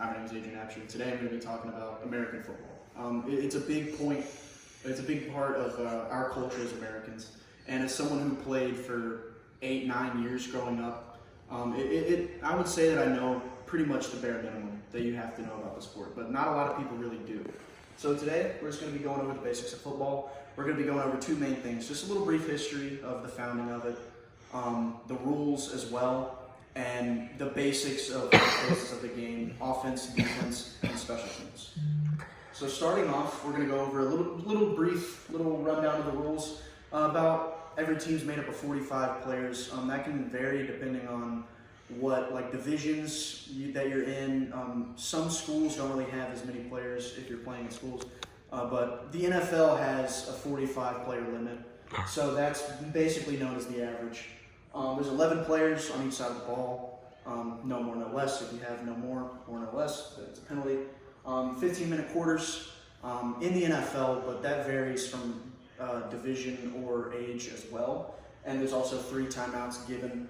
My name is Adrian Apsher, and today I'm going to be talking about American football. It's a big point, it's a big part of our culture as Americans, and as someone who played for 8-9 years growing up, I would say that I know pretty much the bare minimum that you have to know about the sport, but not a lot of people really do. So today, we're just going to be going over the basics of football. We're going to be going over two main things, just a little brief history of the founding of it, the rules as well, and the basics of the phases of the game: offense, defense, and special teams. So starting off, we're going to go over a little rundown of the rules. About every team's made up of 45 players. That can vary depending on what divisions that you're in. Some schools don't really have as many players if you're playing in schools, but the NFL has a 45-player limit, so that's basically known as the average. There's 11 players on each side of the ball, no more, no less. If you have no more or no less, that's a penalty. 15-minute quarters in the NFL, but that varies from division or age as well. And there's also 3 timeouts given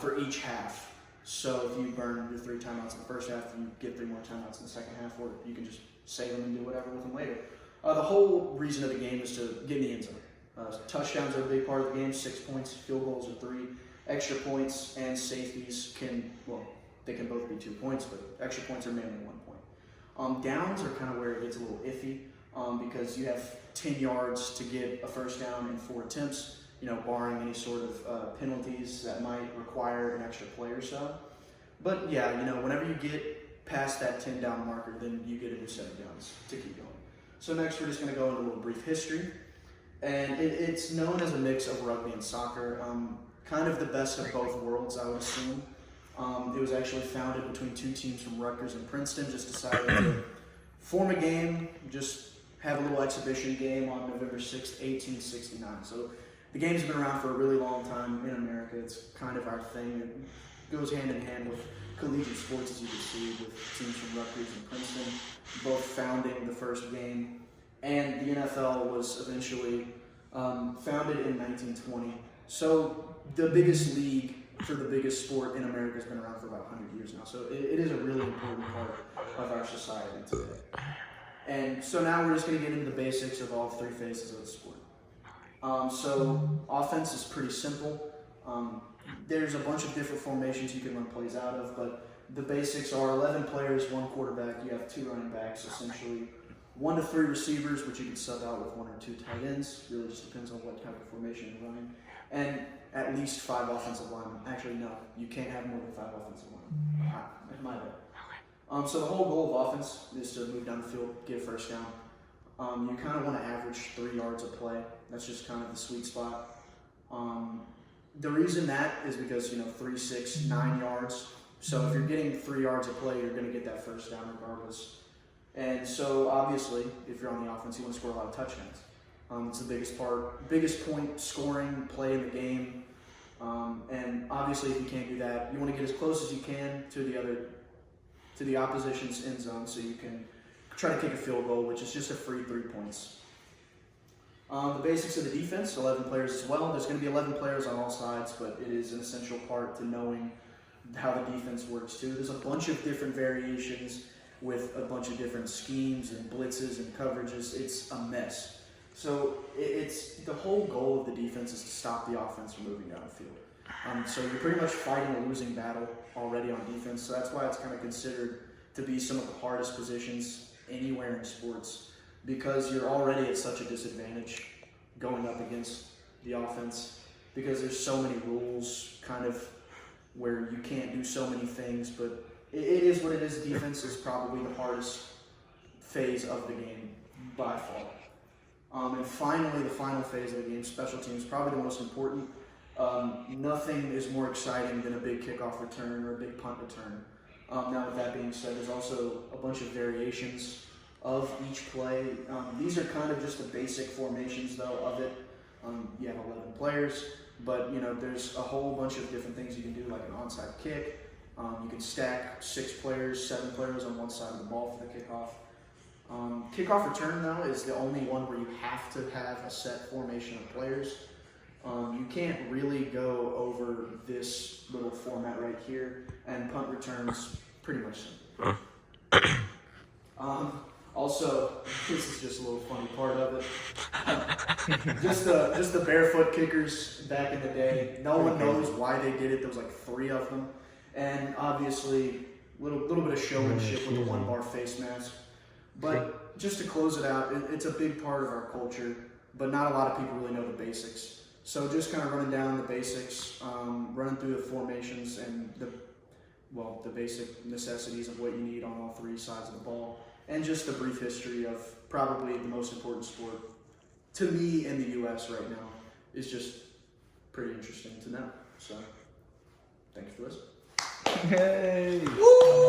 for each half. So if you burn your 3 timeouts in the first half, you get 3 more timeouts in the second half, or you can just save them and do whatever with them later. The whole reason of the game is to get in the end zone. Touchdowns are a big part of the game, 6 points, field goals are 3, extra points and safeties they can both be 2 points, but extra points are mainly 1 point. Downs are kind of where it gets a little iffy because you have 10 yards to get a first down in 4 attempts, barring any sort of penalties that might require an extra play or so. But yeah, whenever you get past that 10 down marker, then you get a new set of downs to keep going. So next we're just going to go into a little brief history. And it's known as a mix of rugby and soccer, kind of the best of both worlds, I would assume. It was actually founded between 2 teams from Rutgers and Princeton, just decided to form a game, just have a little exhibition game on November 6th, 1869. So the game's been around for a really long time in America. It's kind of our thing. It goes hand in hand with collegiate sports, as you can see, with teams from Rutgers and Princeton, both founding the first game. And the NFL was eventually founded in 1920. So the biggest league for the biggest sport in America has been around for about 100 years now. So it is a really important part of our society today. And so now we're just going to get into the basics of all 3 phases of the sport. So offense is pretty simple. There's a bunch of different formations you can run plays out of, but the basics are 11 players, 1 quarterback. You have 2 running backs, essentially 1 to 3 receivers, which you can sub out with 1 or 2 tight ends. Really just depends on what type of formation you're running. And at least 5 offensive linemen. Actually, no, you can't have more than 5 offensive linemen. That's my bad. So the whole goal of offense is to move down the field, get a first down. You kind of want to average 3 yards a play. That's just kind of the sweet spot. The reason that is because, 3, 6, 9 yards. So if you're getting 3 yards a play, you're going to get that first down regardless. And so obviously, if you're on the offense, you want to score a lot of touchdowns. It's the biggest point scoring play in the game. And obviously, if you can't do that, you want to get as close as you can to the opposition's end zone, so you can try to kick a field goal, which is just a free 3 points. The basics of the defense, 11 players as well. There's going to be 11 players on all sides, but it is an essential part to knowing how the defense works too. There's a bunch of different variations with a bunch of different schemes and blitzes and coverages. It's a mess. So it's the whole goal of the defense is to stop the offense from moving down the field. So you're pretty much fighting a losing battle already on defense. So that's why it's kind of considered to be some of the hardest positions anywhere in sports, because you're already at such a disadvantage going up against the offense, because there's so many rules kind of where you can't do so many things, but it is what it is. Defense is probably the hardest phase of the game by far. And finally, the final phase of the game, special teams, probably the most important. Nothing is more exciting than a big kickoff return or a big punt return. Now, with that being said, there's also a bunch of variations of each play. These are kind of just the basic formations, though, of it. You have 11 players, but there's a whole bunch of different things you can do, like an onside kick. You can stack 6 players, 7 players on one side of the ball for the kickoff. Kickoff return, though, is the only one where you have to have a set formation of players. You can't really go over this little format right here, and punt returns pretty much simple. Also, this is just a little funny part of it. just the barefoot kickers back in the day. No one knows why they did it. There was like 3 of them, and obviously little bit of showmanship with the 1-bar face mask. But just to close it out, it's a big part of our culture, but not a lot of people really know the basics. So just kind of running down the basics, running through the formations and the basic necessities of what you need on all 3 sides of the ball, and just the brief history of probably the most important sport to me in the U.S. right now is just pretty interesting to know. So, thanks for listening. Hey! Woo!